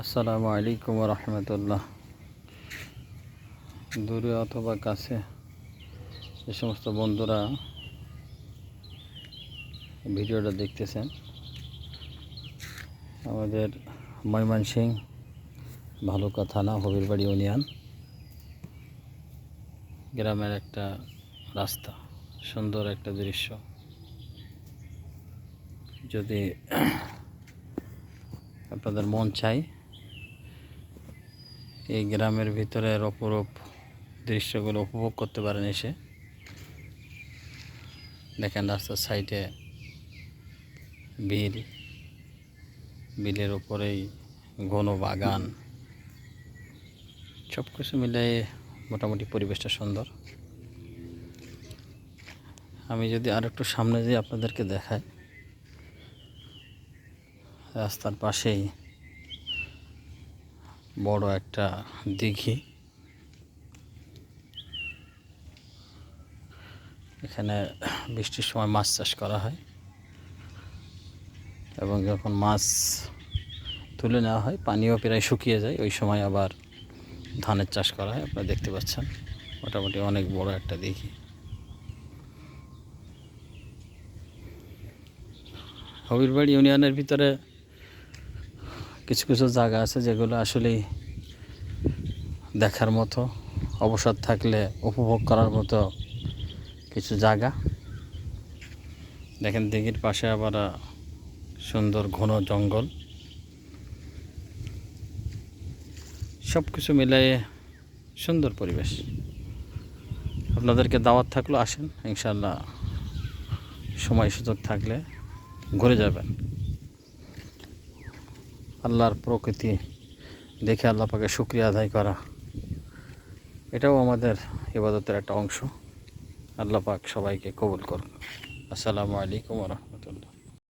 আসসালামু আলাইকুম রহমতুল্লাহ। দূরে অথবা কাছে যে সমস্ত বন্ধুরা ভিডিওটা দেখতেছেন, আমাদের ময়মনসিংহ ভালুকা থানা হবিরবাড়ি ইউনিয়ন গ্রামের একটা রাস্তা, সুন্দর একটা দৃশ্য। যদি আপনাদের মন চায় এই গ্রামের ভিতরের অপরূপ দৃশ্যগুলো উপভোগ করতে পারেন এসে। দেখেন রাস্তার সাইডে বিল, বিলের উপরেই ঘন বাগান, সব কিছু মিলিয়ে মোটামুটি পরিবেশটা সুন্দর। আমি যদি আর একটু সামনে যেয়ে আপনাদেরকে দেখাই, রাস্তার পাশেই বড় একটা দিঘি। এখানে বৃষ্টির সময় মাছ চাষ করা হয় এবং যখন মাছ তুলে নেওয়া হয় পানিও প্রায় শুকিয়ে যায়, ওই সময় আবার ধানের চাষ করা হয়। আপনারা দেখতে পাচ্ছেন মোটামুটি অনেক বড় একটা দিঘি। হবিরবাড়ি ইউনিয়নের ভিতরে কিছু কিছু জায়গা আছে যেগুলো আসলেই দেখার মতো, অবসর থাকলে উপভোগ করার মতো কিছু জায়গা। দেখেন দিঘির পাশে আবার সুন্দর ঘন জঙ্গল, সব কিছু মিলিয়ে সুন্দর পরিবেশ। আপনাদেরকে দাওয়াত থাকলো, আসেন ইনশাল্লাহ, সময় সুযোগ থাকলে ঘুরে যাবেন। আল্লাহর প্রকৃতি দেখে আল্লাহ পাকে শুকরিয়া আদায় করা, এটাও আমাদের ইবাদতের একটা অংশ। আল্লাহ পাক সবাইকে কবুল করুন। আসসালামু আলাইকুম ওয়া রাহমাতুল্লাহ।